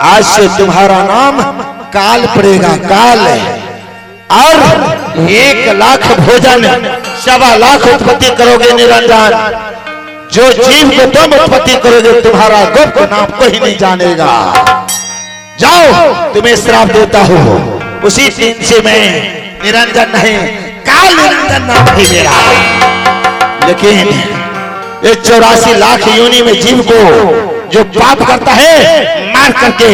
आज से तुम्हारा नाम काल पड़ेगा, काल। और 1 लाख भोजन 1.25 लाख उत्पत्ति करोगे निरंजन। जो जीव को तुम उत्पत्ति करोगे तुम्हारा गुप्त नाम कोई नहीं जानेगा। जाओ, तुम्हें श्राप देता हूं। उसी दिन से मैं निरंजन नहीं, काल निरंजन नाम है मेरा। लेकिन ये 84 लाख योनि में जीव को जो पाप करता है, मार करके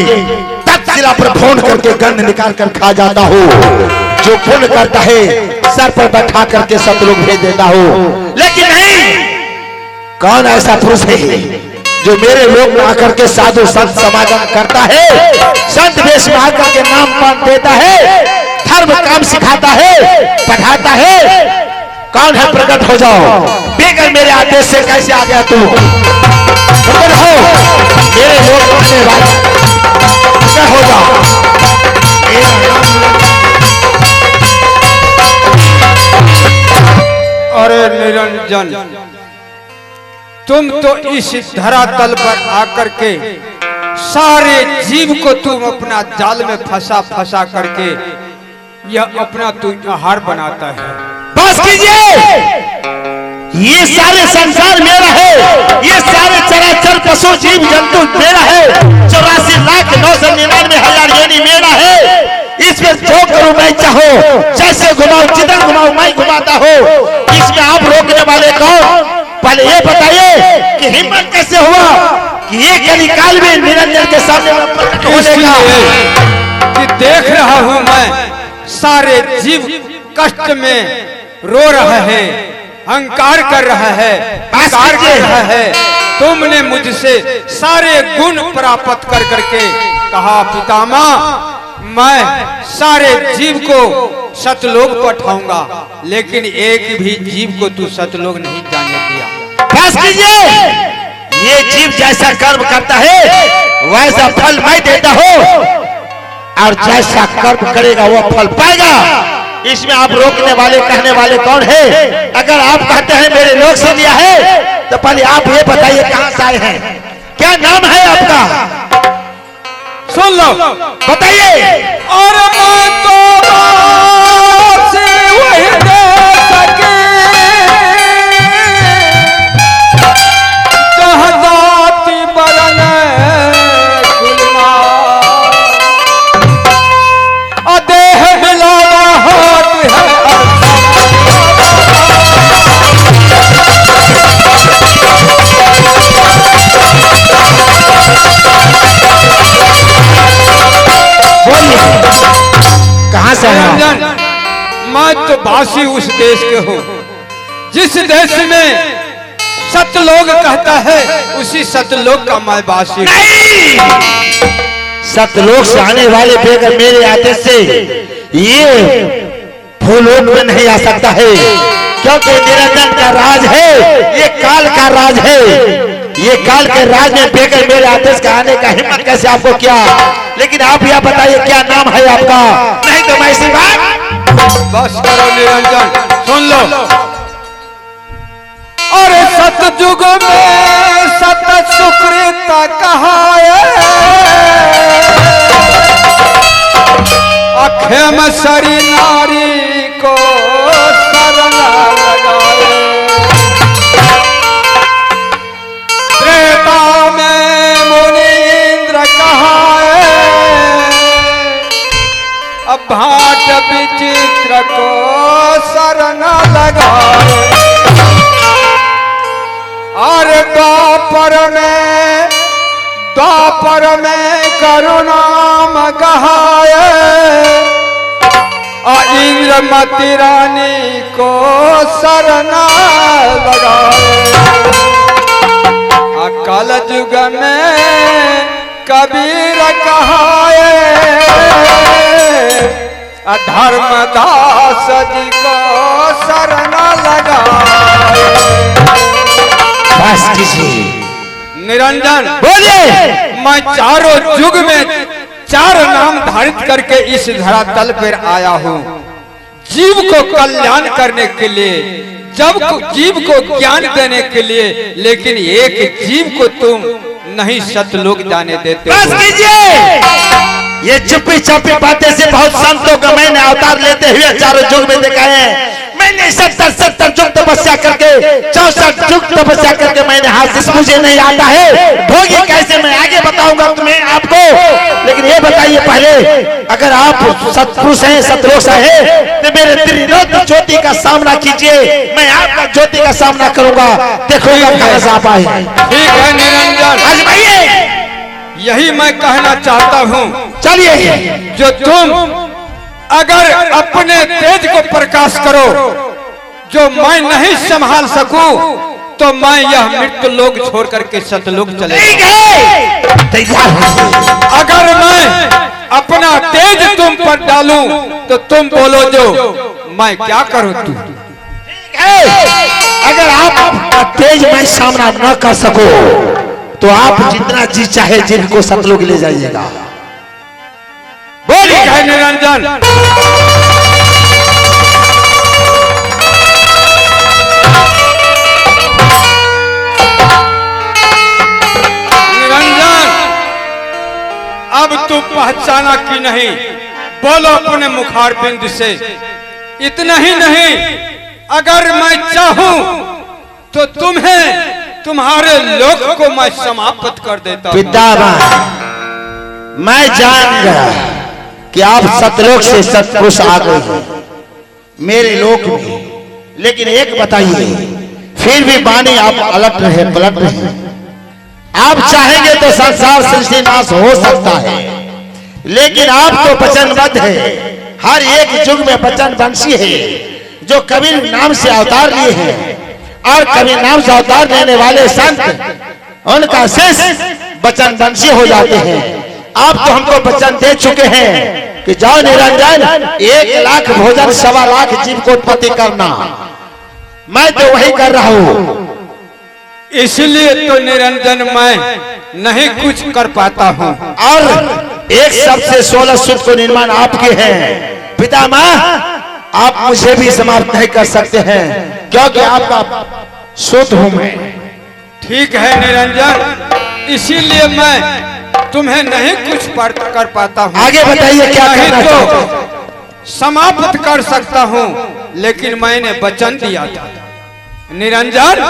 तत्शिला पर फोन करके गंध निकाल कर खा जाता हूँ। जो पुण्य करता है सर पर बैठा करके सतलोक भेज देता हूँ। लेकिन नहीं, कौन ऐसा पुरुष है जो मेरे लोक में आकर के साधु संत समागम करता है, संत वेश में आकर के नाम पान देता है, धर्म काम सिखाता है, पढ़ाता है? कौन है? प्रकट हो जाओ। बेगर मेरे आदेश से कैसे आ गया तू? प्रकट हो, मेरे लोग आने वाले, प्रकट हो जाओ। अरे निरंजन, तुम तो इस धरातल पर आकर के सारे जीव को तुम अपना जाल में फंसा फंसा करके यह अपना तुम आहार बनाता है। बस कीजिए, ये सारे संसार मेरा है, ये सारे चराचर पशु जीव जंतु मेरा है। 84,999,000 योनि मेरा है। इसमें जो करूं मैं चाहो, जैसे घुमाऊं, जिधर घुमाऊं मैं घुमाता हूँ। इसमें आप रोकने वाले कौन? पहले ये बताइए कि हिम्मत कैसे हुआ कि ये कलिकाल में निरंजन के सामने प्रकट होने का? कि देख रहा हूं मैं सारे जीव कष्ट में रो रहा है, अहंकार कर रहा है, अहंकार कर रहा है। तुमने मुझसे सारे गुण प्राप्त कर करके कहा, पितामह मैं सारे जीव को सतलोक पठाऊंगा, लेकिन एक भी जीव को तू सतलोक नहीं जाने दिया। बस कीजिए, ये जीव जैसा कर्म करता है वैसा फल मैं देता हूँ, और जैसा कर्म करेगा वो फल पाएगा। इसमें आप रोकने वाले, कहने वाले कौन है? अगर आप कहते हैं मेरे लोग से लिया है, तो पहले आप ये बताइए कहां से आए हैं, क्या नाम है आपका? सुन लो, बताइए। और मैं तो से वही दे सके जहाँ जाति बरन गुलमा, देह मिलावा हाथ है। कहां से है? मैं तो वासी उस देश के हूँ जिस देश में सतलोक कहता है, उसी सतलोक का मैं वासी। सतलोक से आने वाले बेगर मेरे आदेश से ये भूलोक में नहीं आ सकता है, क्योंकि निरंजन का राज है, ये काल का राज है। ये काल के राज में बेगर मेरे आदेश का आने का हिम्मत कैसे आपको क्या? लेकिन आप यह बताइए क्या नाम है आपका? नहीं तो मैं इसी बात। बस करो निरंजन, सुन लो। और सतयुग में सत सुकृत कहाए, अखेम सरी नारी को शरण लगाए। त्रेता में मुनीन्द्र कहाए, अब भाट विचित्र को शरण लगाए। और द्वापर में करुणाम कहाए, इंद्रमती रानी को शरण लगाए। कल युग में कबीर कहाए, धर्मदास जी को शरण लगाए। बस कीजिए निरंजन, बोलिए। मैं चारों युग में 4 नाम धारित करके इस धरातल पर आया हूँ, जीव को कल्याण करने के लिए, जब जीव को ज्ञान देने के लिए। लेकिन एक जीव को तुम नहीं सतलोक जाने देते बस हो। कीजिए। ये चुप्पी चापी बातें से बहुत संतों का मैंने अवतार लेते हुए चारों युग में देखा है। मैंने 70 युग तपस्या करके 64 युग तपस्या करके मैंने हाथ, मुझे नहीं आता है ढोंगी कैसे मैं आगे बताऊंगा तुम्हें आपको। लेकिन ये बताइए पहले, अगर आप सत्पुरुष हैं, सतलोक से हैं, तो मेरे त्रिलोक ज्योति का सामना कीजिए, मैं आपका ज्योति का सामना करूंगा, देखूंगा कहां आप आए। ठीक है निरंजन, आजमाइए। यही मैं कहना चाहता हूँ। चलिए। जो तुम अगर अपने तेज को प्रकाश करो, जो मैं नहीं संभाल सकूं, तो मैं यह मृत्यु लोक छोड़ करके सतलोक चले अगर मैं अपना तेज तुम पर डालूं, तो तुम बोलो जो मैं क्या करूं तू। अगर आप अपना तेज में सामना न कर सको, तो आप जितना जी चाहे जिनको सतलोक ले जाइएगा। बोलिए है निरंजन। निरंजन, अब तू पहचाना कि नहीं, बोलो अपने मुखार बिंदु से। इतना ही नहीं, अगर मैं चाहूं तो तुम्हें, तुम्हारे लोक को मैं समाप्त कर देता हूं। पितामह, मैं जान गया कि आप सतलोक से सतपुरुष आ गए हैं मेरे लोक में, लेकिन एक बताइए, फिर भी बानी आप अलट रहे, पलट रहे। आप चाहेंगे तो संसार सृष्टि नाश हो सकता है, लेकिन आप तो वचनबद्ध है। हर एक युग में वचन वंशी है, जो कबीर नाम से अवतार लिए हैं, और कबीर नाम से अवतार लेने वाले संत, उनका शेष वचन वंशी हो जाते हैं। आप तो हमको वचन दे चुके हैं कि जाओ निरंजन, 1 लाख भोजन 1.25 लाख जीव को उत्पत्ति करना। मैं तो वही कर रहा हूँ। इसलिए तो निरंजन मैं नहीं कुछ कर पाता हूँ। और एक सबसे 16 सूत्र को निर्माण आपके हैं पितामह, आप मुझे भी समाप्त नहीं कर सकते हैं, क्योंकि आपका सूत्र हूं मैं। ठीक है निरंजन, इसीलिए मैं तुम्हें नहीं कुछ कर पाता हूँ। आगे बताइए क्या करना तो समाप्त कर सकता हूँ, लेकिन मैंने वचन दिया था निरंजन।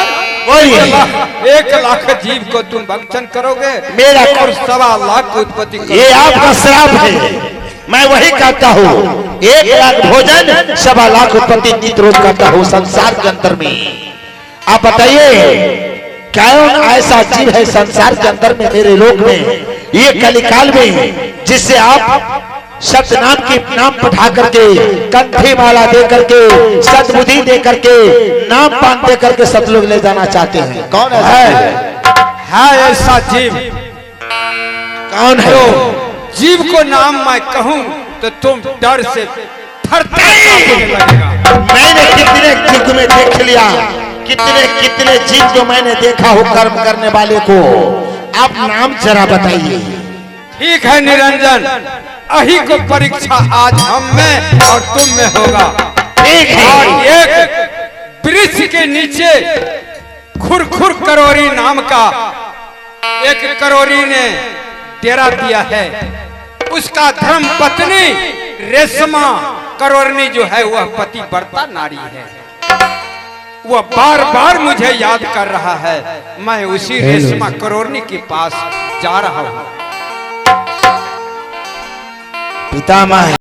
1 लाख जीव को तुम भक्षण करोगे, मेरा और 1.25 लाख की उत्पत्ति करोगे। ये आपका श्राप है। मैं वही करता हूँ, 1 लाख भोजन 1.25 लाख उत्पत्ति नित्य रोज करता हूँ संसार के अंदर में। आप बताइए कौन ऐसा जीव है संसार के अंदर में, मेरे लोक में, ये कलिकाल में, जिससे आप सतनाम के नाम पठा करके, कंठी माला दे करके, सद्बुद्धि दे करके, नाम पान दे करके सतलोक ले जाना चाहते हैं? कौन है ऐसा जीव? कौन है? जीव को नाम मैं कहूं तो तुम डर से थरथर लगेगा। मैंने कितने युग में देख लिया, कितने जीव को मैंने देखा हो कर्म करने वाले को। आप नाम जरा बताइए। ठीक है निरंजन, अही को परीक्षा आज हम में और तुम में होगा। ठीक है। और एक वृक्ष के नीचे खुरखुर करोरी नाम का एक करोरी ने डेरा दिया है। उसका धर्म पत्नी रेशमा करोरनी जो है वह पतिव्रता नारी है। वह बार बार मुझे याद कर रहा है। मैं उसी रेशमा करोरनी के पास जा रहा हूँ। पितामह